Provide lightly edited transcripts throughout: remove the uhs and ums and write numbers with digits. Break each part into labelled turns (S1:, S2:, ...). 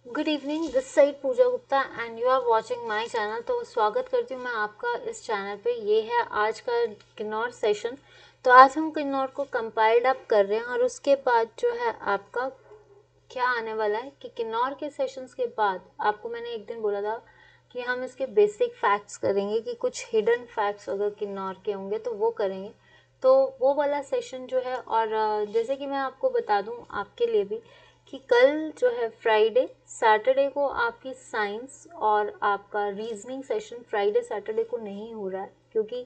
S1: Good evening, this side Pooja Gupta and you are watching my channel. तो स्वागत करती हूँ मैं आपका इस चैनल पे। ये है आज का किन्नौर सेशन। तो आज हम किन्नौर को कंपाइल्ड अप कर रहे हैं और उसके बाद जो है आपका क्या आने वाला है कि किन्नौर के सेशंस के बाद आपको मैंने एक दिन बोला था कि हम इसके बेसिक फैक्ट्स करेंगे, कि कुछ हिडन फैक्ट्स अगर किन्नौर के होंगे तो वो करेंगे। तो वो वाला सेशन जो है, और जैसे कि मैं आपको बता दूं आपके लिए भी कि कल जो है फ्राइडे सैटरडे को आपकी साइंस और आपका रीजनिंग सेशन फ्राइडे सैटरडे को नहीं हो रहा है, क्योंकि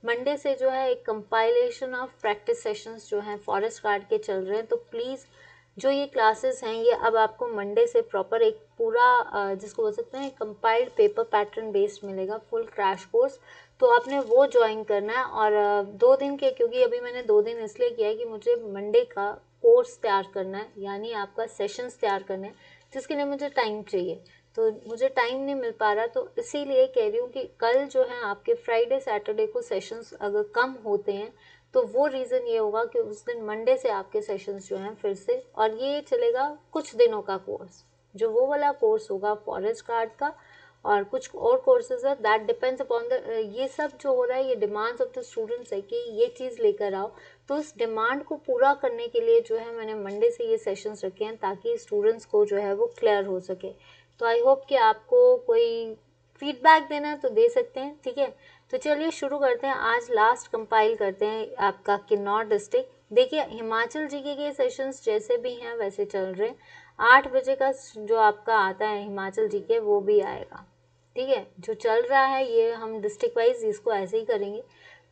S1: मंडे से जो है एक कंपाइलेशन ऑफ प्रैक्टिस सेशंस जो हैं फॉरेस्ट गार्ड के चल रहे हैं। तो प्लीज़ जो ये क्लासेस हैं ये अब आपको मंडे से प्रॉपर एक पूरा जिसको बोल सकते हैं कंपाइल्ड पेपर पैटर्न बेस्ड मिलेगा, फुल क्रैश कोर्स। तो आपने वो ज्वाइन करना है। और 2 दिन के, क्योंकि अभी मैंने 2 दिन इसलिए किया है कि मुझे मंडे का कोर्स तैयार करना है, यानी आपका सेशंस तैयार करना है, जिसके लिए मुझे टाइम चाहिए। तो मुझे टाइम नहीं मिल पा रहा, तो इसीलिए कह रही हूँ कि कल जो है आपके फ्राइडे सैटरडे को सेशंस अगर कम होते हैं तो वो रीज़न ये होगा कि उस दिन मंडे से आपके सेशंस जो हैं फिर से, और ये चलेगा कुछ दिनों का कोर्स, जो वो वाला कोर्स होगा फॉरेस्ट गार्ड का। और कुछ और कोर्सेज है, दैट डिपेंड्स अपॉन द, ये सब जो हो रहा है ये डिमांड्स ऑफ द स्टूडेंट्स है कि ये चीज़ लेकर आओ। तो इस डिमांड को पूरा करने के लिए जो है मैंने मंडे से ये सेशंस रखे हैं, ताकि स्टूडेंट्स को जो है वो क्लियर हो सके। तो आई होप कि आपको कोई फीडबैक देना है तो दे सकते हैं, ठीक है। तो चलिए शुरू करते हैं। आज लास्ट कंपाइल करते हैं आपका किन्नौर डिस्ट्रिक्ट। देखिए हिमाचल जीके के सेशंस जैसे भी हैं वैसे चल रहे हैं। 8 बजे का जो आपका आता है हिमाचल जीके वो भी आएगा, ठीक है। जो चल रहा है ये हम डिस्ट्रिक्ट वाइज इसको ऐसे ही करेंगे।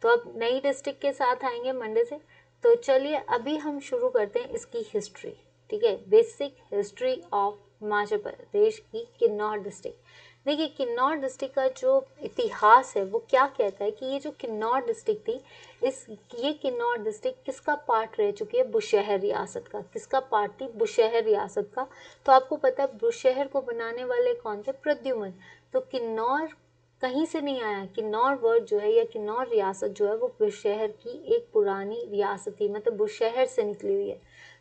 S1: तो अब नई डिस्ट्रिक्ट के साथ आएंगे मंडे से। तो चलिए अभी हम शुरू करते हैं इसकी हिस्ट्री, ठीक है। Basic history of Himachal Pradesh की किन्नौर डिस्ट्रिक्ट। देखिए किन्नौर डिस्ट्रिक्ट का जो इतिहास है वो क्या कहता है कि ये जो किन्नौर डिस्ट्रिक्ट थी, ये किन्नौर डिस्ट्रिक्ट किसका पार्ट रह चुकी है? बुशहर रियासत का। किसका पार्ट थी? बुशहर रियासत का। तो आपको पता है बुशहर को बनाने वाले कौन थे? प्रद्युमन। तो किन्नौर कहीं से नहीं आया। किन्नौर वर्ड जो है या किन्नौर रियासत जो है वो बुशहर की एक पुरानी रियासत थी, मतलब बुशहर से निकली हुई है।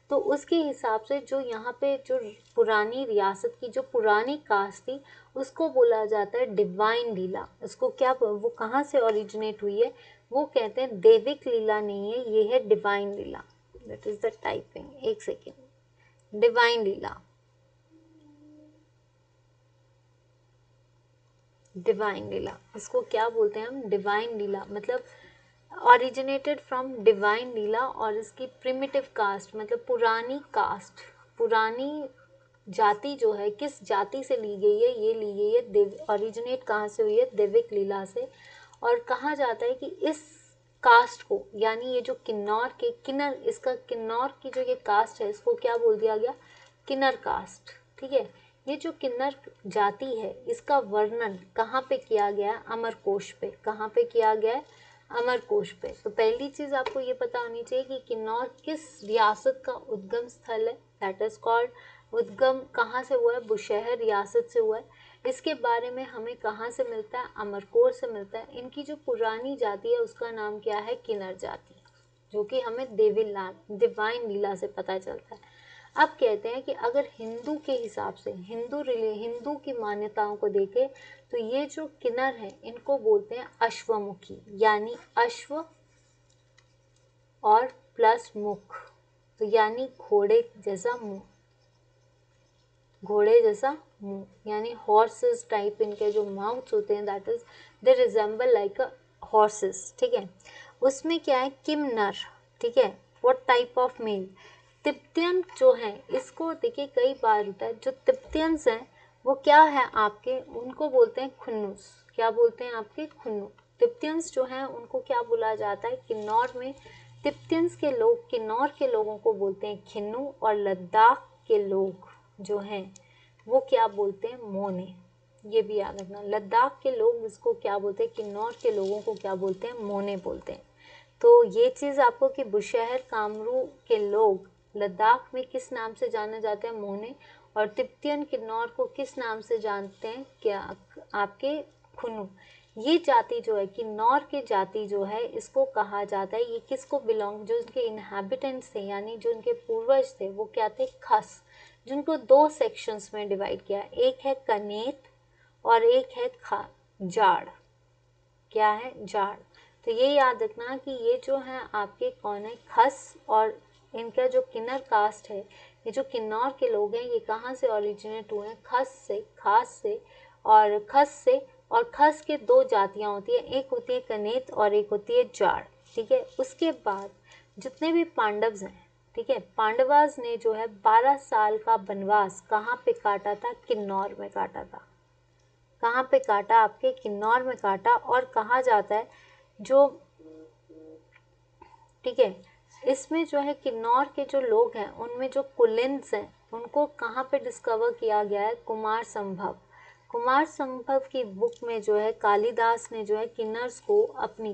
S1: तो उसके हिसाब से जो यहाँ पे जो पुरानी रियासत की जो पुरानी कास्ट थी उसको बोला जाता है डिवाइन लीला। इसको क्या, वो कहाँ से ओरिजिनेट हुई है? वो कहते हैं देविक लीला नहीं है, ये है divine Leela. That is the typing, एक सेकेंड। डिवाइन लीला, डिवाइन लीला इसको क्या बोलते हैं हम? डिवाइन लीला, मतलब ऑरिजिनेटेड फ्रॉम डिवाइन लीला। और इसकी प्रिमिटिव कास्ट मतलब पुरानी कास्ट, पुरानी जाति जो है, किस जाति से ली गई है? ये ली गई है देव, ओरिजिनेट कहाँ से हुई है? देविक लीला से। और कहा जाता है कि इस कास्ट को, यानी ये जो किन्नौर के किन्नर, इसका किन्नौर की जो ये कास्ट है इसको क्या बोल दिया गया? किन्नर कास्ट, ठीक है। ये जो किन्नर जाति है इसका वर्णन कहाँ पे किया गया है? अमरकोश पे। कहाँ पे किया गया है? अमरकोश पे। तो पहली चीज आपको ये पता होनी चाहिए कि किन्नौर किस रियासत का उद्गम स्थल है। दैट इज कॉल्ड, उद्गम कहाँ से हुआ है? बुशहर रियासत से हुआ है। इसके बारे में हमें कहाँ से मिलता है? अमरकोश से मिलता है। इनकी जो पुरानी जाति है उसका नाम क्या है? किन्नर जाति, जो कि हमें डिवाइन लीला से पता चलता है। अब कहते हैं कि अगर हिंदू के हिसाब से, हिंदू की मान्यताओं को देखें तो ये जो किन्नर है इनको बोलते हैं अश्वमुखी, यानी अश्व और प्लस मुख, तो यानी घोड़े जैसा मुंह, घोड़े जैसा मुंह, यानी हॉर्सेस टाइप इनके जो माउथ्स होते हैं, that is they resemble like a horses, ठीक है। उसमें क्या है? किमनर, ठीक है। What type of male? Tibetan जो है, इसको देखिए कई बार होता है, जो तिब्बतियंस हैं वो क्या है आपके, उनको बोलते हैं खुन्नुस। क्या बोलते हैं आपके? खुन्नु। तिब्बतियंस जो हैं उनको क्या बोला जाता है किन्नौर में? तिब्बतियंस के लोग किन्नौर के लोगों को बोलते हैं खिन्नू, और लद्दाख के लोग जो हैं वो क्या बोलते हैं? मोने। ये भी याद रखना, लद्दाख के लोग इसको क्या बोलते हैं? किन्नौर के लोगों को क्या बोलते हैं? मोने बोलते हैं। तो ये चीज़ आपको कि बुशहर कामरू के लोग लद्दाख में किस नाम से जाने जाते हैं? मोने। और तिब्बतियन किन्नौर को किस नाम से जानते हैं? क्या आपके? खुनु। ये जाति जो है किन्नौर की जाति जो है इसको कहा जाता है, ये किसको बिलोंग, जो इनके इनहेबिटेंट्स थे यानी जो इनके पूर्वज थे वो क्या थे? खस। जिनको दो सेक्शंस में डिवाइड किया है, एक है कनेत और एक है जाड़। क्या है? जाड़। तो ये याद रखना कि ये जो है आपके कौन है, खस, और इनका जो किन्नर कास्ट है, ये जो किन्नौर के लोग हैं, ये कहाँ से ओरिजिनेट हुए हैं? खस से, खास से और खस से। और खस के दो जातियाँ होती है, एक होती है कनेत और एक होती है जाड़। ठीक है। उसके बाद जितने भी पांडव्स हैं, ठीक है, पांडवास ने जो है 12 साल का वनवास कहाँ पे काटा था? किन्नौर में काटा था। कहाँ पे काटा? आपके किन्नौर में काटा। और कहा जाता है जो, ठीक है, इसमें जो है किन्नौर के जो लोग हैं उनमें जो कुलिन्स हैं उनको कहाँ पे डिस्कवर किया गया है? कुमार संभव। कुमार संभव की बुक में जो है कालिदास ने जो है किन्नर्स को अपनी,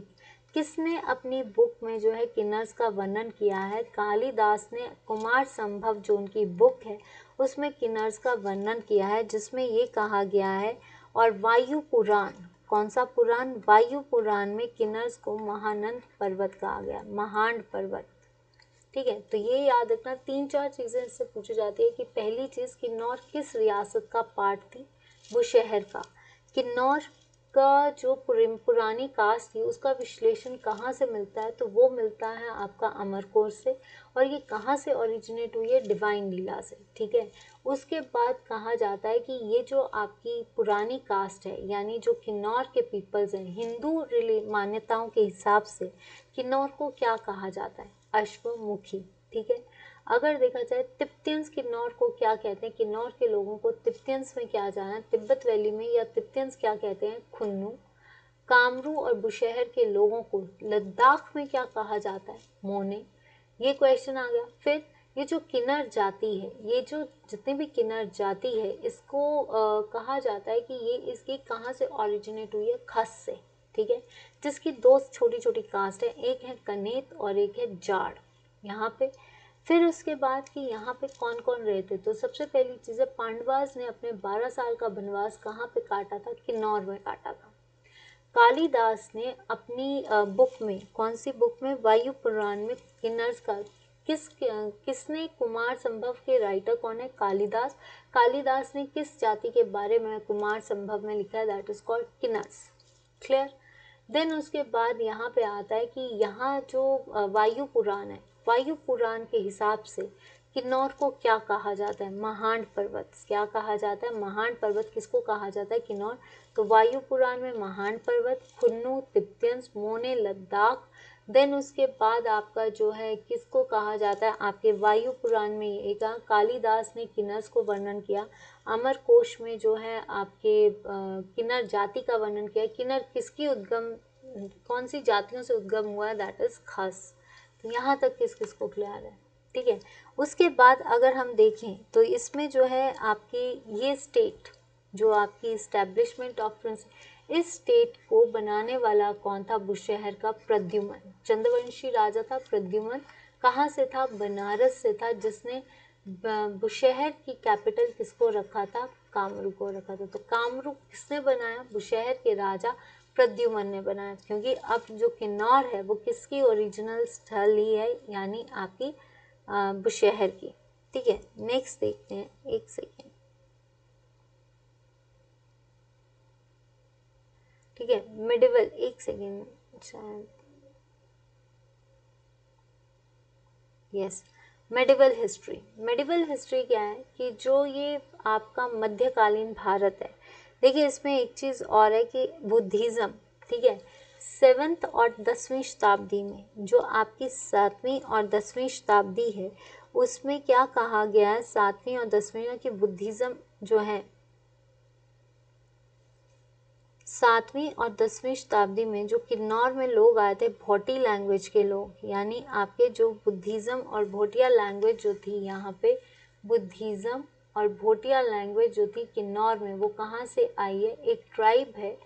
S1: किसने अपनी बुक में जो है किन्नर्स का वर्णन किया है? कालिदास ने कुमार संभव जो उनकी बुक है उसमें किन्नर्स का वर्णन किया है, जिसमें ये कहा गया है। और वायु पुराण, कौन सा पुराण? वायु पुराण में किन्नर्स को महानंद पर्वत कहा गया, महांड पर्वत। ठीक है। तो ये याद रखना, 3-4 चीजें इससे पूछी जाती है कि पहली चीज, किन्नौर किस रियासत का पार्ट थी? बुशहर का। किन्नौर का जो पुरानी कास्ट थी उसका विश्लेषण कहाँ से मिलता है? तो वो मिलता है आपका अमरकोश से। और ये कहाँ से ओरिजिनेट हुई है? डिवाइन लीला से। ठीक है। उसके बाद कहा जाता है कि ये जो आपकी पुरानी कास्ट है, यानी जो किन्नौर के पीपल्स हैं, हिंदू मान्यताओं के हिसाब से किन्नौर को क्या कहा जाता है? अश्वमुखी। ठीक है। अगर देखा जाए तिब्बतियंस किन्नौर को क्या कहते हैं? किन्नौर के लोगों को तिब्बतियंस में क्या जाना है? तिब्बत वैली में, या तिब्बतियंस क्या कहते हैं? खुन्नू। कामरू और बुशहर के लोगों को लद्दाख में क्या कहा जाता है? मोने। ये क्वेश्चन आ गया। फिर ये जो किन्नर जाति है, ये जो जितनी भी किन्नर जाति है, इसको कहा जाता है कि ये इसकी कहाँ से ओरिजिनेट हुई है? खस से। ठीक है। जिसकी दो छोटी छोटी कास्ट है, एक है कनेत और एक है जाड़ यहाँ पे। फिर उसके बाद कि यहाँ पे कौन कौन रहते? तो सबसे पहली चीज़ है, पांडवास ने अपने 12 साल का वनवास कहाँ पे काटा था? किन्नौर में काटा था। कालिदास ने अपनी बुक में, कौन सी बुक में? वायु पुराण में किन्नर्स का, किसने? कुमार संभव के राइटर कौन है? कालिदास। कालिदास ने किस जाति के बारे में कुमार संभव में लिखा है? That is called Kinnars. Clear. Then उसके बाद यहाँ पे आता है कि यहाँ जो वायु पुराण है, वायु पुराण के हिसाब से किन्नौर को क्या कहा जाता है? महांड पर्वत। क्या कहा जाता है? महांड पर्वत। किसको कहा जाता है? किन्नौर। तो वायु पुराण में महांड पर्वत, खुन्नू, तिब्बतियंस, मोने, लद्दाख। देन उसके बाद आपका जो है किसको कहा जाता है? आपके वायु पुराण में एक कालिदास ने किन्नर्स को वर्णन किया। अमर कोश में जो है आपके किन्नर जाति का वर्णन किया। किन्नर किसकी उद्गम, कौन सी जातियों से उद्गम हुआ है? दैट इज खस। तो यहाँ तक किस किस को क्लियर है? ठीक है। उसके बाद अगर हम देखें तो इसमें जो है आपकी ये स्टेट, जो आपकी इस्टेब्लिशमेंट ऑफ प्रिंस, इस स्टेट को बनाने वाला कौन था? बुशहर का प्रद्युमन, चंद्रवंशी राजा था प्रद्युमन। कहाँ से था? बनारस से था, जिसने बुशहर की कैपिटल किसको रखा था? कामरू को रखा था। तो कामरू किसने बनाया? बुशहर के राजा प्रद्युमन ने बनाया, क्योंकि अब जो किन्नौर है वो किसकी ओरिजिनल स्थल ही है, यानी आपकी बुशहर की। ठीक है। नेक्स्ट देखते हैं, एक सेकेंड। ठीक है। मिडिवल, एक सेकेंड शायद, yes, medieval history. Medieval history क्या है कि जो ये आपका मध्यकालीन भारत है, देखिए इसमें एक चीज़ और है कि बुद्धिज़्म, ठीक है, 7th और 10वीं शताब्दी में, जो आपकी 7वीं और 10वीं शताब्दी है, उसमें क्या कहा गया है 7वीं और 10वीं में कि बुद्धिज़्म जो है 7वीं और 10वीं शताब्दी में जो किन्नौर में लोग आए थे, भोटी लैंग्वेज के लोग, यानी आपके जो बुद्धिज़्म और भोटिया लैंग्वेज जो थी यहाँ पे, बुद्धिज़्म और भोटिया लैंग्वेज जो थी किन्नौर में, वो कहाँ से आई है? एक ट्राइब है,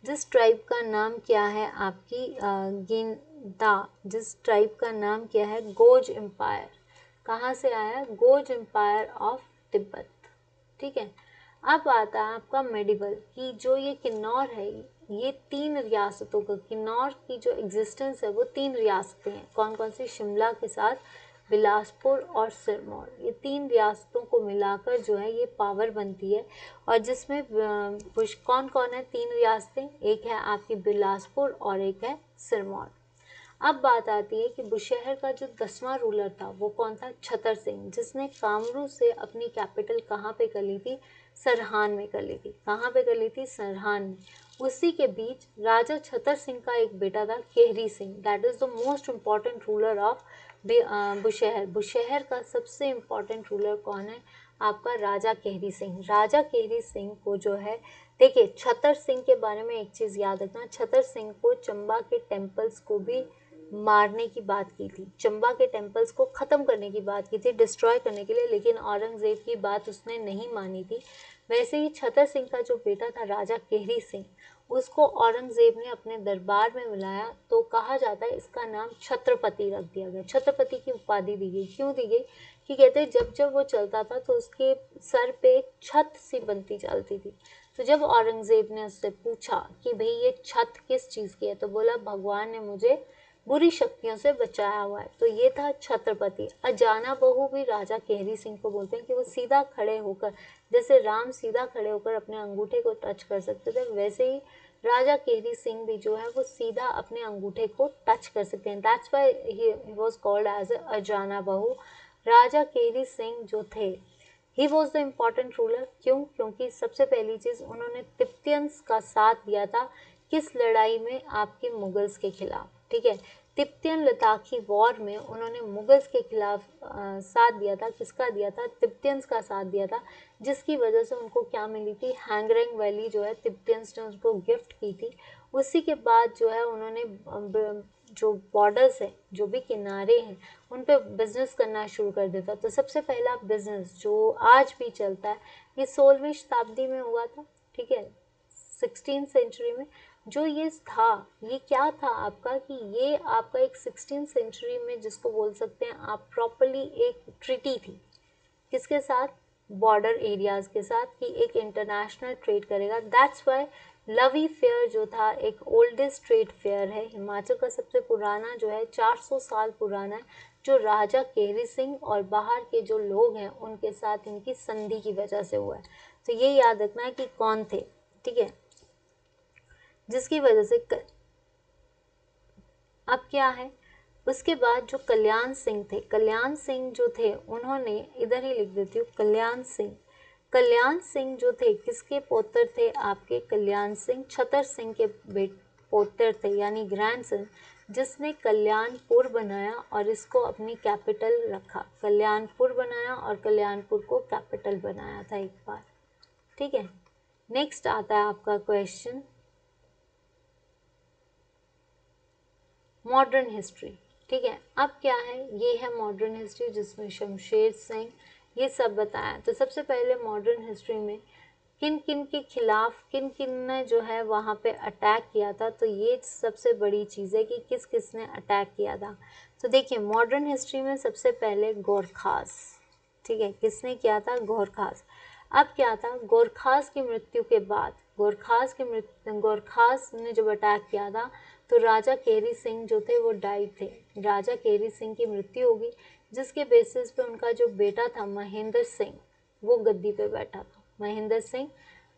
S1: जिस ट्राइब का नाम क्या है? आपकी गिंदा। जिस ट्राइब का नाम क्या है? गोज एम्पायर। कहाँ से आया? गोज एम्पायर ऑफ तिब्बत। ठीक है। अब आता है आपका मेडिवल, कि जो ये किन्नौर है, ये 3 रियासतों का, किन्नौर की जो एग्जिस्टेंस है वो 3 रियासतें हैं। कौन कौन सी? शिमला के साथ बिलासपुर और सिरमौर, ये 3 रियासतों को मिलाकर जो है ये पावर बनती है। और जिसमें कौन कौन है 3 रियासतें, एक है आपकी बिलासपुर और एक है सिरमौर। अब बात आती है कि बुशहर का जो 10वां रूलर था वो कौन था, छतर सिंह, जिसने कामरू से अपनी कैपिटल कहाँ पे कर ली थी, सरहान में कर ली थी। कहाँ पे कर ली थी, सरहान में। उसी के बीच राजा छतर सिंह का एक बेटा था Kehri Singh, that is the most important ruler of Bushahr. Bushahr का सबसे इम्पॉर्टेंट रूलर कौन है, आपका राजा केहरी सिंह। राजा केहरी सिंह को जो है, देखिए छतर सिंह के बारे में एक चीज़ याद रखना, छतर सिंह को चंबा के टेम्पल्स को भी मारने की बात की थी, चंबा के टेम्पल्स को ख़त्म करने की बात की थी, डिस्ट्रॉय करने के लिए, लेकिन औरंगज़ेब की बात उसने नहीं मानी थी। वैसे ही छतर सिंह का जो बेटा था राजा केहरी सिंह, उसको औरंगज़ेब ने अपने दरबार में बुलाया, तो कहा जाता है इसका नाम छत्रपति रख दिया गया, छत्रपति की उपाधि दी गई। क्यों दी गई, कि कहते हैं जब जब वो चलता था तो उसके सर पे छत सी बनती चलती थी। तो जब औरंगज़ेब ने उससे पूछा कि भाई ये छत किस चीज़ की है, तो बोला भगवान ने मुझे बुरी शक्तियों से बचाया हुआ है। तो ये था छत्रपति। अजाना बहू भी राजा केहरी सिंह को बोलते हैं कि वो सीधा खड़े होकर, जैसे राम सीधा खड़े होकर अपने अंगूठे को टच कर सकते थे, वैसे ही राजा केहरी सिंह भी जो है वो सीधा अपने अंगूठे को टच कर सकते हैं। That's why he was called as अजाना बहू। राजा केहरी सिंह जो थे, he was the important ruler. क्यों, क्योंकि सबसे पहली चीज़ उन्होंने तिब्बतियंस का साथ दिया था किस लड़ाई में, आपके मुगल्स के खिलाफ। ठीक है, तिब्बतियन लद्दाखी वॉर में उन्होंने मुगल्स के खिलाफ साथ दिया था। किसका दिया था, तिब्बतियंस का साथ दिया था, जिसकी वजह से उनको क्या मिली थी, हैंगरेंग वैली जो है तिब्बतियंस ने उनको गिफ्ट की थी। उसी के बाद जो है उन्होंने जो बॉर्डर्स है, जो भी किनारे हैं, उन पे बिजनेस करना शुरू कर देता। तो सबसे पहला बिजनेस जो आज भी चलता है, ये 16वीं शताब्दी में हुआ था। ठीक है, 16th सेंचुरी में जो ये था, ये क्या था आपका, कि ये आपका एक 16th सेंचुरी में जिसको बोल सकते हैं आप प्रॉपरली एक ट्रीटी थी, किसके साथ, बॉर्डर एरियाज के साथ, कि एक इंटरनेशनल ट्रेड करेगा। दैट्स वाई लवी फेयर जो था एक ओल्डेस्ट ट्रेड फेयर है, हिमाचल का सबसे पुराना जो है, 400 साल पुराना है, जो राजा केहरी सिंह और बाहर के जो लोग हैं उनके साथ इनकी संधि की वजह से हुआ है। तो ये याद रखना है कि कौन थे। ठीक है, जिसकी वजह से अब क्या है, उसके बाद जो कल्याण सिंह थे, कल्याण सिंह जो थे उन्होंने, इधर ही लिख देती हूँ, कल्याण सिंह, कल्याण सिंह जो थे किसके पौत्र थे, आपके कल्याण सिंह छतर सिंह के पौत्र थे, यानी ग्रैंडसन, जिसने कल्याणपुर बनाया और इसको अपनी कैपिटल रखा। कल्याणपुर बनाया और कल्याणपुर को कैपिटल बनाया था एक बार। ठीक है, नेक्स्ट आता है आपका क्वेश्चन, मॉडर्न हिस्ट्री। ठीक है, अब क्या है, ये है मॉडर्न हिस्ट्री जिसमें शमशेर सिंह ये सब बताया। तो सबसे पहले मॉडर्न हिस्ट्री में किन किन के खिलाफ, किन किन ने जो है वहाँ पे अटैक किया था, तो ये सबसे बड़ी चीज़ है कि किस किस ने अटैक किया था। तो देखिए मॉडर्न हिस्ट्री में सबसे पहले गोरखास। ठीक है, किसने किया था, गोरखास। अब क्या था, गोरखास की मृत्यु के बाद, गोरखास ने जब अटैक किया था तो राजा केहरी सिंह जो थे वो डाइड थे, राजा केहरी सिंह की मृत्यु होगी, जिसके बेसिस पे उनका जो बेटा था महेंद्र सिंह, वो गद्दी पे बैठा था। महेंद्र सिंह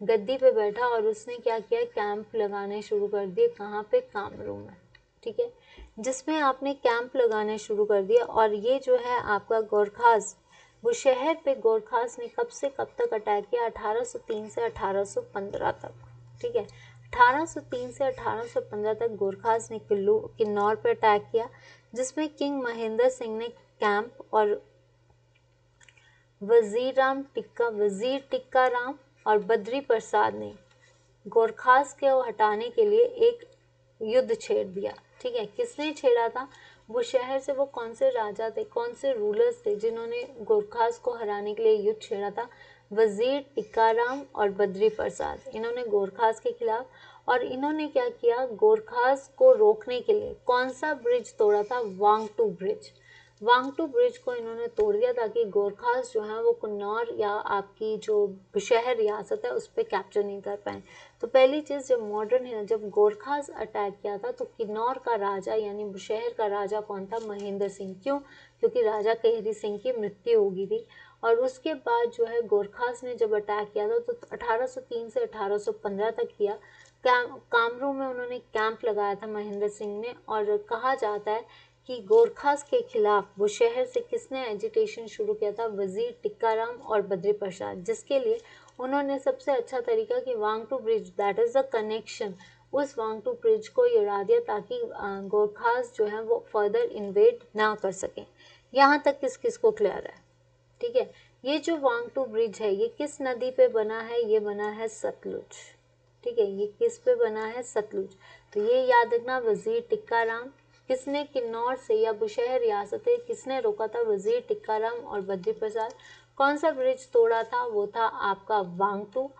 S1: गद्दी पे बैठा और उसने क्या किया, कैंप लगाने शुरू कर दिए, कहाँ पे, कामरू में। ठीक है, जिसमें आपने कैंप लगाने शुरू कर दिया। और ये जो है आपका गोरखास, वो शहर पे गोरखास ने कब से कब तक अटैक किया, 1803 से 1815 तक। ठीक है, 1803 से 1815 तक गोरखास ने किन्नौर पर अटैक किया, जिसमें किंग महेंद्र सिंह ने कैंप और वजीर टिक्का राम और बद्री प्रसाद ने गोरखास को हटाने के लिए एक युद्ध छेड़ दिया। ठीक है, किसने छेड़ा था, वो शहर से वो कौन से राजा थे, कौन से रूलर्स थे जिन्होंने गोरखास को हराने के लिए युद्ध छेड़ा था, वजीर टिक्काराम और बद्री प्रसाद, इन्होंने गोरखास के खिलाफ। और इन्होंने क्या किया, गोरखास को रोकने के लिए कौन सा ब्रिज तोड़ा था, वांगटू ब्रिज। वांगटू ब्रिज को इन्होंने तोड़ दिया ताकि गोरखास जो है वो किन्नौर या आपकी जो बुशहर रियासत है उस पर कैप्चर नहीं कर पाए। तो पहली चीज़, जब मॉडर्न है, जब गोरखास अटैक किया था तो किन्नौर का राजा यानी बुशहर का राजा कौन था? महेंद्र सिंह। क्यों? क्योंकि राजा केहरी सिंह की मृत्यु हो गई थी। और उसके बाद जो है गोरखास ने जब अटैक किया था तो 1803 से 1815 तक किया। कामरू में उन्होंने कैंप लगाया था महेंद्र सिंह ने। और कहा जाता है कि गोरखास के खिलाफ बुशहर से किसने एजिटेशन शुरू किया था? वजीर टिक्काराम और बद्री प्रसाद, जिसके लिए उन्होंने सबसे अच्छा तरीका कि Wangtoo bridge, that is the connection, उस वांगटू ब्रिज को उड़ा दिया ताकि गोरखास जो है वो फर्दर इन्वेड ना कर सकें। यहाँ तक किस किस को क्लियर है? ठीक है। ये जो वांगटू ब्रिज है ये किस नदी पे बना है? ये बना है सतलुज। ठीक है, ये किस पे बना है? सतलुज। तो ये याद रखना, वजीर टिक्काराम। किसने किन्नौर से या बुशहर रियासतें किसने रोका था? वजीर टिक्काराम और बद्री प्रसाद। कौन सा ब्रिज तोड़ा था? वो था आपका वांगटू।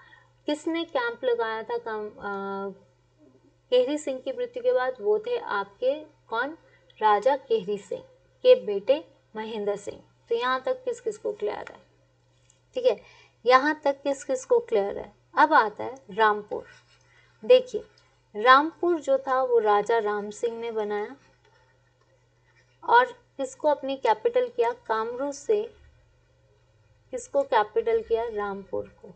S1: किसने कैंप लगाया था केहरी सिंह की मृत्यु के बाद? वो थे आपके कौन? राजा केहरी सिंह के बेटे महेंद्र सिंह। तो यहाँ तक किस किस को क्लियर है? ठीक है, यहाँ तक किस किस को क्लियर है? अब आता है रामपुर। देखिए, रामपुर जो था वो राजा राम सिंह ने बनाया और किसको अपनी कैपिटल किया? कामरू से किसको कैपिटल किया? रामपुर को।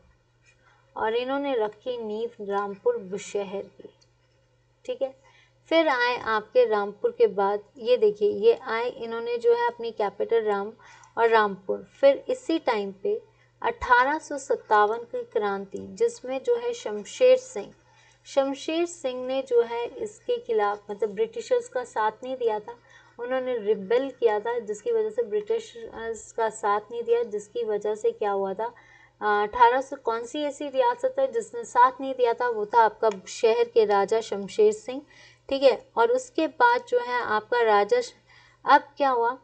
S1: और इन्होंने रखी नींव रामपुर बुशहर की। ठीक है, फिर आए आपके रामपुर के बाद, ये देखिए, ये आए, इन्होंने जो है अपनी कैपिटल राम और रामपुर। फिर इसी टाइम पे 1857 की क्रांति, जिसमें जो है शमशेर सिंह ने जो है इसके खिलाफ, मतलब ब्रिटिशर्स का साथ नहीं दिया था, उन्होंने रिबेल किया था, जिसकी वजह से ब्रिटिशर्स का साथ नहीं दिया, जिसकी वजह से क्या हुआ था? 1800, कौन सी ऐसी रियासत है जिसने साथ नहीं दिया था? वो था आपका शहर के राजा शमशेर सिंह। ठीक है, और उसके बाद जो है आपका राजा, अब क्या हुआ?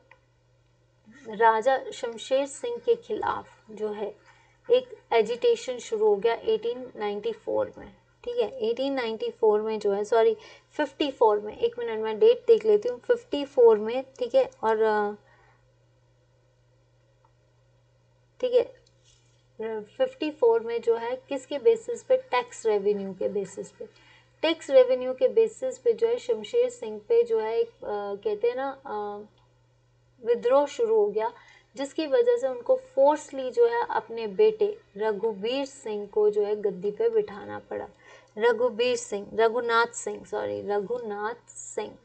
S1: राजा शमशेर सिंह के खिलाफ जो है एक एजिटेशन शुरू हो गया 1894 में। ठीक है, 1894 में जो है, सॉरी 54 में, एक मिनट मैं डेट देख लेती हूँ, 54 में। ठीक है, और ठीक है, 54 में जो है किसके बेसिस पे? टैक्स रेवेन्यू के बेसिस पे। टैक्स रेवेन्यू के बेसिस पे जो है शमशेर सिंह पे जो है एक कहते हैं ना विद्रोह शुरू हो गया, जिसकी वजह से उनको फोर्सली जो है अपने बेटे रघुवीर सिंह को जो है गद्दी पे बिठाना पड़ा। रघुनाथ सिंह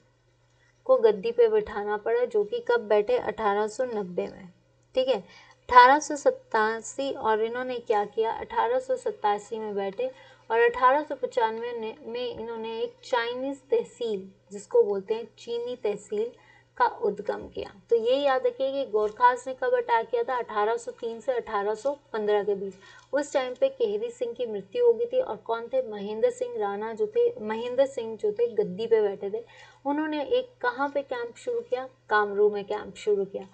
S1: को गद्दी पे बिठाना पड़ा, जो कि कब बैठे? 1890 में। ठीक है, 1887, और इन्होंने क्या किया? 1887 में बैठे और 1895 में इन्होंने एक चाइनीज तहसील, जिसको बोलते हैं चीनी तहसील, का उद्गम किया। तो ये याद रखिए कि गोरखास ने कब अटैक किया था? 1803 से 1815 के बीच। उस टाइम पे केहरी सिंह की मृत्यु हो गई थी और कौन थे? महेंद्र सिंह राणा जो थे, महेंद्र सिंह जो थे गद्दी पे बैठे थे। उन्होंने एक कहाँ पे कैंप शुरू किया? कामरू में कैंप शुरू किया।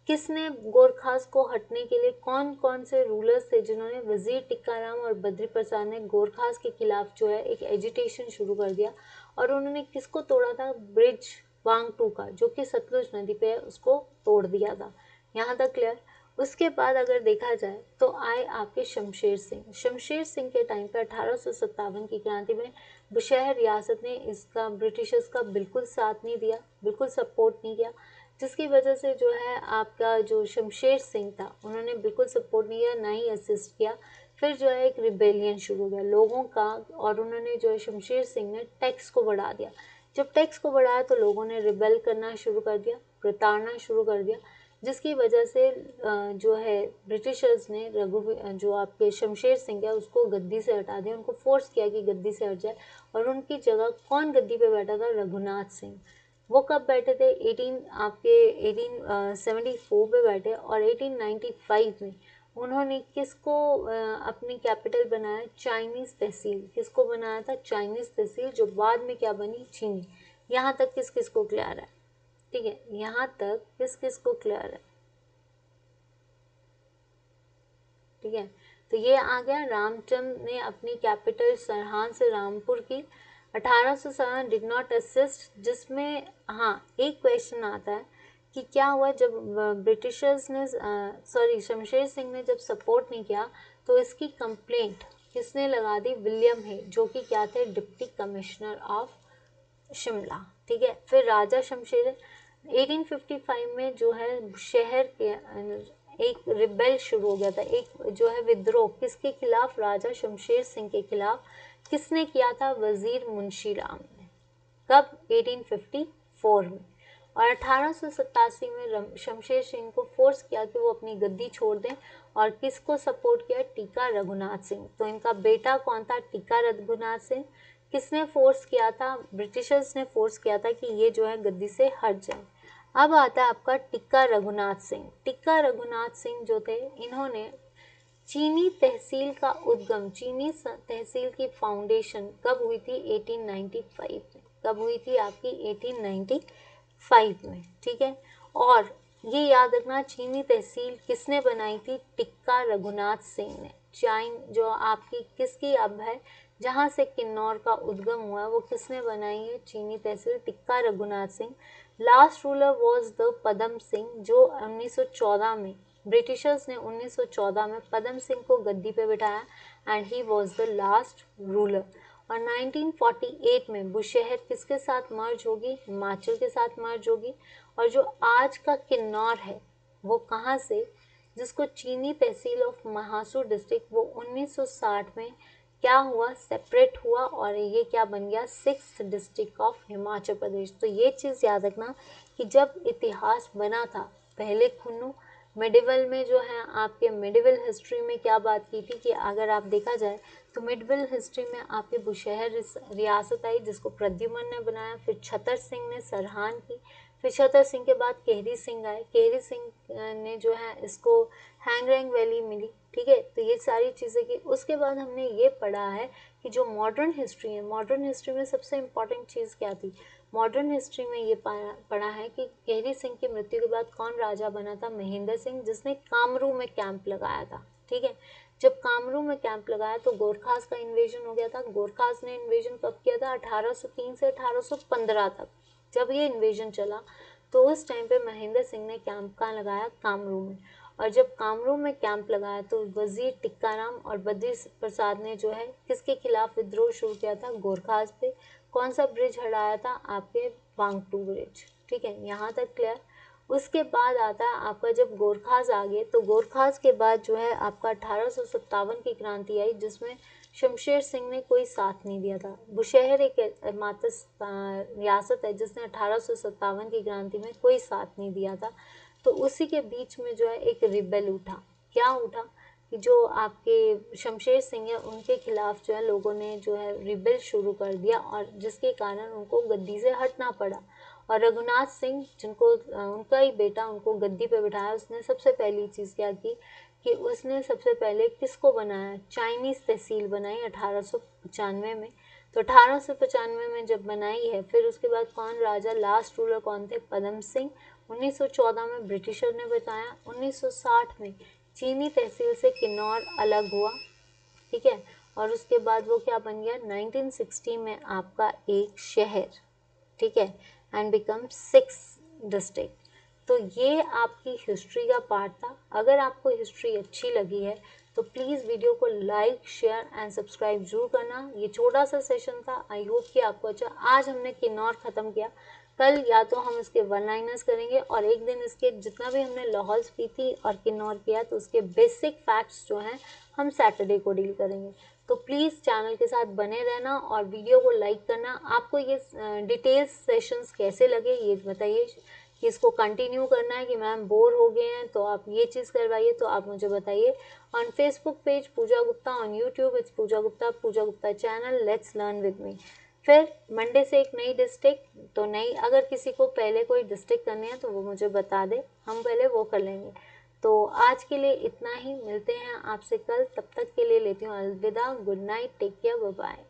S1: किसने गोरखास को हटने के लिए, कौन कौन से रूलर्स थे जिन्होंने? वजीर टिक्काराम और बद्री प्रसाद ने गोरखास के खिलाफ जो है एक एजिटेशन शुरू कर दिया। और उन्होंने किसको तोड़ा था? ब्रिज वांगटू का, जो कि सतलुज नदी पे है, उसको तोड़ दिया था। यहाँ तक क्लियर? उसके बाद अगर देखा जाए तो आए आपके शमशेर सिंह के टाइम पे 1857 की क्रांति में बुशहर रियासत ने इसका, ब्रिटिशर्स का बिल्कुल साथ नहीं दिया, बिल्कुल सपोर्ट नहीं किया, जिसकी वजह से जो है आपका जो शमशेर सिंह था, उन्होंने बिल्कुल सपोर्ट नहीं किया, ना ही असिस्ट किया। फिर जो है एक रिबेलियन शुरू हो गया लोगों का, और उन्होंने जो है शमशेर सिंह ने टैक्स को बढ़ा दिया। जब टैक्स को बढ़ाया तो लोगों ने रिबेल करना शुरू कर दिया, प्रताड़ना शुरू कर दिया, जिसकी वजह से जो है ब्रिटिशर्स ने जो आपके शमशेर सिंह है उसको गद्दी से हटा दिया, उनको फोर्स किया कि गद्दी से हट जाए। और उनकी जगह कौन गद्दी पे बैठा था? रघुनाथ सिंह। वो कब बैठे थे? 1874 पे बैठे। और 1895 में उन्होंने किसको अपनी कैपिटल बनाया? चाइनीज तहसील। किसको बनाया था? चाइनीज तहसील, जो बाद में क्या बनी? चीनी। यहाँ तक किस किस को क्लियर है? ठीक है, यहाँ तक किस किस को क्लियर है? ठीक है, तो ये आ गया, रामचंद्र ने अपनी कैपिटल सरहान से रामपुर की। 1807 डिड नॉट असिस्ट, जिसमें हाँ एक क्वेश्चन आता है कि क्या हुआ जब ब्रिटिशर्स ने शमशेर सिंह ने जब सपोर्ट नहीं किया तो इसकी कंप्लेंट किसने लगा दी, विलियम है, जो कि क्या थे, डिप्टी कमिश्नर ऑफ शिमला। ठीक है, फिर राजा शमशेर 1855 में जो है शहर के एक रिबेल शुरू हो गया था, एक जो है विद्रोह, किसके खिलाफ, राजा शमशेर सिंह के खिलाफ। किसने किया था, वजीर मुंशी राम ने। कब, 1854 में। और 1887 में शमशेर सिंह को फोर्स किया कि वो अपनी गद्दी छोड़ दें, और किसको सपोर्ट किया, टीका रघुनाथ सिंह। तो इनका बेटा कौन था, टीका रघुनाथ सिंह। किसने फोर्स किया था, ब्रिटिशर्स ने फोर्स किया था कि ये जो है गद्दी से हट जाए। अब आता है आपका टिक्का रघुनाथ सिंह। टिक्का रघुनाथ सिंह जो थे, इन्होंने चीनी तहसील का उद्गम, चीनी तहसील की फाउंडेशन कब हुई थी, 1895 में। कब हुई थी आपकी, 1895 में। ठीक है, और ये याद रखना, चीनी तहसील किसने बनाई थी, टिक्का रघुनाथ सिंह ने। चाइन जो आपकी किसकी अब है, जहाँ से किन्नौर का उद्गम हुआ, वो किसने बनाई है, चीनी तहसील, Tikka Raghunath Singh. Last ruler was the Padam Singh, जो 1914 में ब्रिटिशर्स ने 1914 में पदम सिंह को गद्दी पे बिठाया, and he was the last ruler. और 1948 में बुशहर किसके साथ मर्ज होगी, हिमाचल के साथ मर्ज होगी। और जो आज का किन्नौर है वो कहाँ से, जिसको चीनी तहसील ऑफ महासू डिस्ट्रिक्ट, वो 1960 में क्या हुआ, सेपरेट हुआ, और ये क्या बन गया, 6th district of Himachal Pradesh. तो ये चीज़ याद रखना कि जब इतिहास बना था पहले खुन्नू, मिडिवल में जो है आपके मिडिवल हिस्ट्री में क्या बात की थी कि अगर आप देखा जाए तो मिडिवल हिस्ट्री में आपके बुशहर रियासत आई, जिसको प्रद्युमन ने बनाया, फिर छतर सिंह ने सरहान की, फिर छतर सिंह के बाद केहरी सिंह आए, केहरी सिंह ने जो है इसको हैंगरैंग वैली मिली। ठीक है, तो ये सारी चीज़ें की। उसके बाद हमने ये पढ़ा है कि जो मॉडर्न हिस्ट्री है, मॉडर्न हिस्ट्री में सबसे इम्पॉर्टेंट चीज़ क्या थी, मॉडर्न हिस्ट्री में ये पढ़ा है कि केहरी सिंह की मृत्यु के बाद कौन राजा बना था, महेंद्र सिंह, जिसने कामरू में कैंप लगाया था। ठीक है, जब कामरू में कैंप लगाया तो गोरखास का इन्वेजन हो गया था। गोरखास ने इन्वेजन कब किया था, 1803 से 1815 तक। जब ये इन्वेजन चला तो उस टाइम पे महेंद्र सिंह ने कैंप कहाँ लगाया, कामरू में। और जब कामरू में कैंप लगाया तो वजीर टिक्काराम और बद्री प्रसाद ने जो है किसके खिलाफ विद्रोह शुरू किया था, गोरखास पे। कौन सा ब्रिज हटाया था, आपके वांगटू ब्रिज। ठीक है, यहाँ तक क्लियर। उसके बाद आता है आपका जब गोरखास आ गए, तो गोरखास के बाद जो है आपका 1857 की क्रांति आई, जिसमें शमशेर सिंह ने कोई साथ नहीं दिया था। बुशहर एक मात्र रियासत है जिसने 1857 की क्रांति में कोई साथ नहीं दिया था। तो उसी के बीच में जो है एक रिबेल उठा। क्या उठा कि जो आपके शमशेर सिंह है उनके खिलाफ जो है लोगों ने जो है रिबेल शुरू कर दिया, और जिसके कारण उनको गद्दी से हटना पड़ा। और रघुनाथ सिंह, जिनको उनका ही बेटा उनको गद्दी पे बिठाया, उसने सबसे पहली चीज़ क्या की कि उसने सबसे पहले किसको बनाया, चाइनीज़ तहसील बनाई 1895 में। तो 1895 में जब बनाई है, फिर उसके बाद कौन राजा, लास्ट रूलर कौन थे, पदम सिंह। 1914 में ब्रिटिशर ने बताया, 1960 में चीनी तहसील से किन्नौर अलग हुआ। ठीक है, और उसके बाद वो क्या बन गया, 1960 में आपका एक शहर। ठीक है, एंड बिकम 6 डिस्ट्रिक्ट। तो ये आपकी हिस्ट्री का पार्ट था। अगर आपको हिस्ट्री अच्छी लगी है तो प्लीज़ वीडियो को लाइक, शेयर एंड सब्सक्राइब जरूर करना। ये छोटा सा सेशन था, आई होप कि आपको अच्छा। आज हमने किन्नौर ख़त्म किया, कल या तो हम इसके वन लाइनर्स करेंगे, और एक दिन इसके जितना भी हमने लाहौल स्पीति और किन्नौर किया तो उसके बेसिक फैक्ट्स जो हैं हम सैटरडे को डील करेंगे। तो प्लीज़ चैनल के साथ बने रहना और वीडियो को लाइक करना। आपको ये डिटेल्स सेशंस कैसे लगे ये बताइए, कि इसको कंटिन्यू करना है कि मैम बोर हो गए हैं तो आप ये चीज़ करवाइए, तो आप मुझे बताइए। On Facebook page Pooja Gupta, on YouTube it's Pooja Gupta channel, let's learn with me. फिर मंडे से एक नई डिस्ट्रिक्ट, तो नई अगर किसी को पहले कोई डिस्ट्रिक्ट करनी है तो वो मुझे बता दे, हम पहले वो कर लेंगे। तो आज के लिए इतना ही, मिलते हैं आपसे कल, तब तक के लिए लेती हूँ अलविदा, good night, take care, bye bye.